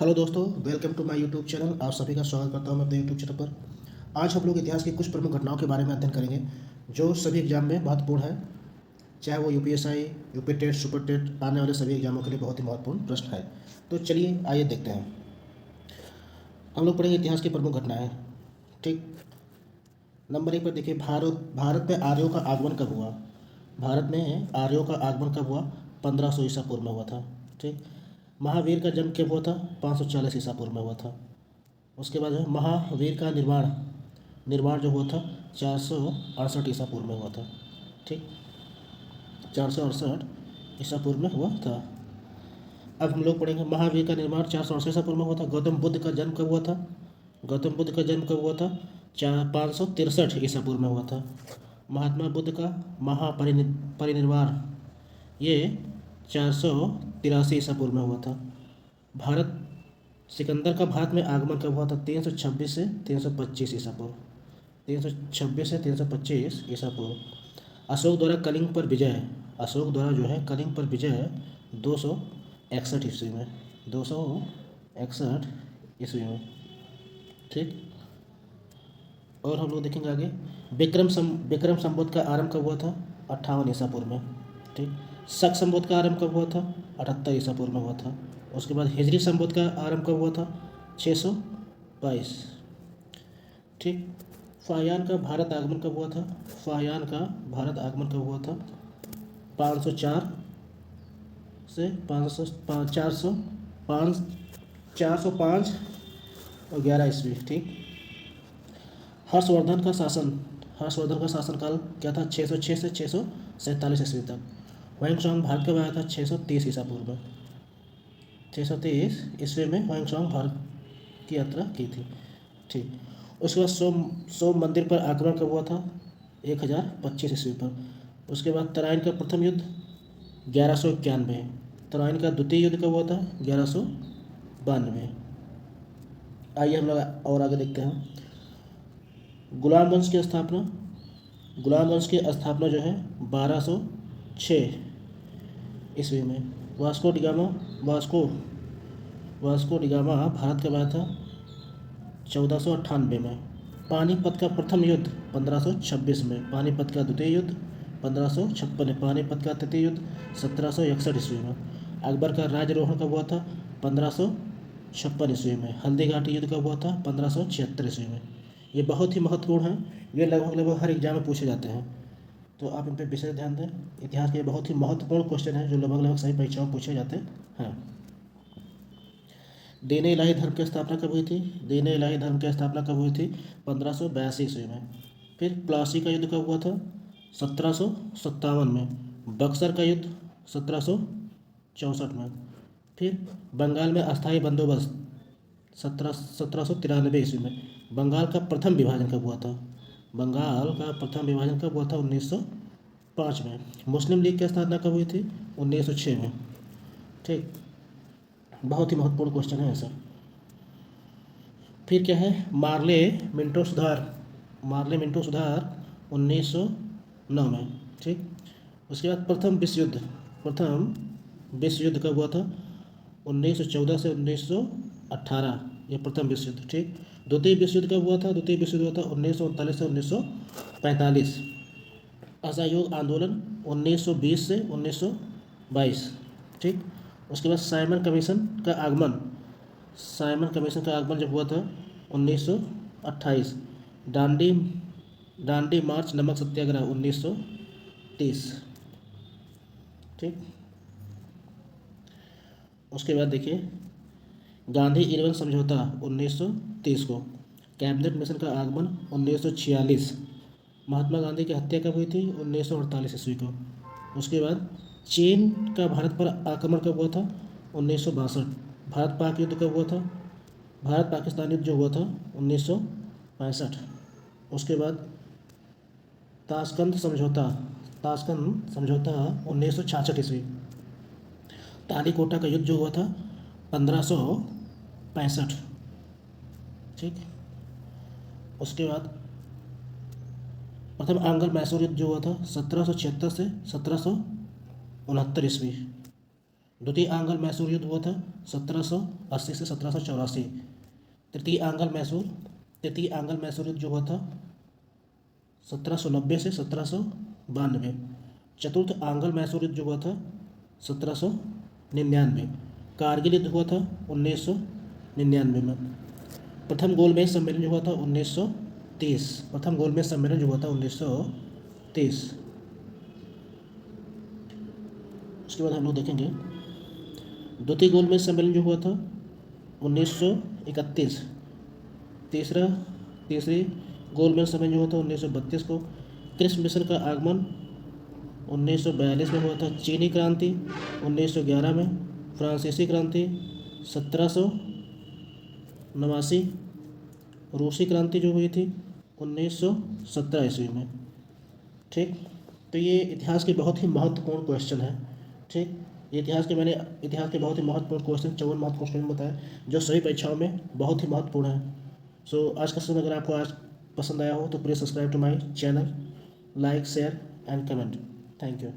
Hello दोस्तों, welcome to my YouTube channel. आप सभी का स्वागत करता हूं मैं अपने यूट्यूब चैनल पर। आज हम लोग इतिहास की कुछ प्रमुख घटनाओं के बारे में अध्ययन करेंगे जो सभी एग्जाम में महत्वपूर्ण है। चाहे वो UPSI, UP TET, super TET, आने वाले सभी एग्जामों के लिए बहुत ही महत्वपूर्ण प्रश्न है। तो चलिए आइए देखते हैं। हम लोग पढ़ेंगे इतिहास की प्रमुख घटनाएं। ठीक, नंबर 1 पर देखिए, भारत में आर्यों का आगमन कब हुआ। भारत में आर्यों का आगमन कब हुआ? 1500 ईसा पूर्व में हुआ था। ठीक, महावीर का जन्म कब हुआ था? 540 ईसा पूर्व में हुआ था। उसके बाद है महावीर का निर्माण निर्माण जो हुआ था 468 ईसा पूर्व में हुआ था। ठीक, 468 ईसा पूर्व में हुआ था। अब हम लोग पढ़ेंगे महावीर का निर्माण 468 ईसा पूर्व में हुआ था। गौतम बुद्ध का जन्म कब हुआ था? गौतम बुद्ध का जन्म कब हुआ था? 563 ईसा पूर्व में हुआ था। महात्मा बुद्ध का महापरिनिर्वाण ये 483 ईसा पूर्व में हुआ था। भारत सिकंदर का भारत में आगमन कब हुआ था? 326 से 325 ईसा पूर्व। 326 से 325 ईसा पूर्व। अशोक द्वारा कलिंग पर विजय अशोक द्वारा जो है कलिंग पर विजय 261 ईस्वी में। 261 ईस्वी में। ठीक, और हम लोग देखेंगे आगे विक्रम संवत का आरंभ कब हुआ था? 58 ईसा पूर्व में। ठीक, शक संवत का आरंभ कब हुआ था? 78 ईसा पूर्व में हुआ था। उसके बाद हिजरी संवत का आरंभ कब हुआ था? 622। ठीक, फाहियान का भारत आगमन कब हुआ था? फाहियान का भारत आगमन कब हुआ था? 504 से 500 405 और 11 ईस्वी। ठीक, हर्षवर्धन का शासनकाल क्या था? 606 से 647 ईस्वी तक। ह्वेंसांग भारत कब आया था? 630 ईसा पूर्व में। 630 ईस्वी में ह्वेंसांग भारत की यात्रा की थी। ठीक, उसके बाद सोम मंदिर पर आक्रमण कब हुआ था? 1025 ईस्वी पर। उसके बाद तराइन का प्रथम युद्ध 1191। तराइन का द्वितीय युद्ध कब हुआ था? 1192। आइए हम लोग और आगे देखते हैं। गुलाम वंश की स्थापना जो है 1206 ईस्वी में। वास्को डिगामा भारत कब आया था? 1498 में। पानीपत का प्रथम युद्ध 1526 में। पानीपत का द्वितीय युद्ध 1556 में। पानीपत का तृतीय युद्ध 1761 ईस्वी में। अकबर का राज्यरोहण कब हुआ था? 1556 ईस्वी में। हल्दी घाटी युद्ध कब हुआ था? 1576 ईस्वी में। ये बहुत ही महत्वपूर्ण है, ये लगभग हर एग्जाम में पूछे जाते हैं, तो आप इन पर विशेष ध्यान दें। इतिहास के बहुत ही महत्वपूर्ण क्वेश्चन है जो लगभग सभी परीक्षाओं में पूछे जाते हैं। दीन इलाही धर्म की स्थापना कब हुई थी? दीन इलाही धर्म की स्थापना कब हुई थी? 1582 ईस्वी में। फिर प्लासी का युद्ध कब हुआ था? 1757 में। बक्सर का युद्ध 1764 में। फिर बंगाल में अस्थायी बंदोबस्त 1793 ईस्वी में। बंगाल का प्रथम विभाजन कब हुआ था? बंगाल का प्रथम विभाजन कब हुआ था? 1905 में। मुस्लिम लीग की स्थापना कब हुई थी? 1906 में। ठीक, बहुत ही महत्वपूर्ण क्वेश्चन है सर। फिर क्या है? मार्ले मिंटो सुधार 1909 में। ठीक, उसके बाद प्रथम विश्व युद्ध कब हुआ था? 1914 से 1918, ये प्रथम विश्व युद्ध। ठीक, द्वितीय विश्व युद्ध कब हुआ था? द्वितीय विश्व युद्ध हुआ था 1939 से 1945। असहयोग आंदोलन 1920 से 1922। ठीक, उसके बाद साइमन कमीशन का आगमन जब हुआ था 1928। दांडी मार्च नमक सत्याग्रह 1930। ठीक, उसके बाद देखिए गांधी इरविन समझौता 1930 को। कैबिनेट मिशन का आगमन 1946। महात्मा गांधी की हत्या कब हुई थी? 1948 ईस्वी को। उसके बाद चीन का भारत पर आक्रमण कब हुआ था? 1962। भारत पाक युद्ध कब हुआ था? भारत पाकिस्तान युद्ध जो हुआ था 1965। उसके बाद ताशकंद समझौता 1966 ईस्वी। तालीकोटा का युद्ध जो हुआ था 1565। ठीक, उसके बाद प्रथम आंग्ल मैसूर युद्ध जो हुआ था 1776 से 1769 ईस्वी। द्वितीय आंग्ल मैसूर युद्ध हुआ था 1780 से 1784। तृतीय आंग्ल मैसूर युद्ध जो हुआ था 1790 से 1792। चतुर्थ आंग्ल मैसूर युद्ध जो हुआ था 1799। कारगिल युद्ध हुआ था 1999 में। प्रथम गोलमेज सम्मेलन जो हुआ था 1930। प्रथम गोलमेज सम्मेलन जो हुआ था 1930। उसके बाद हम लोग देखेंगे द्वितीय गोलमेज सम्मेलन जो हुआ था 1931। तीसरी गोलमेज सम्मेलन जो हुआ था 1932 को। क्रिप्स मिशन का आगमन 1942 में हुआ था। चीनी क्रांति 1911 में। फ्रांसीसी क्रांति 1789। रूसी क्रांति जो हुई थी 1917 ईस्वी में। ठीक, तो ये इतिहास के बहुत ही महत्वपूर्ण क्वेश्चन है। ठीक, ये इतिहास के बहुत ही महत्वपूर्ण क्वेश्चन 54 महत्वपूर्ण क्वेश्चन बताया जो सभी परीक्षाओं में बहुत ही महत्वपूर्ण है। सो आज का सेशन अगर आपको आज पसंद आया हो तो please subscribe to my channel, like, share and comment. Thank you.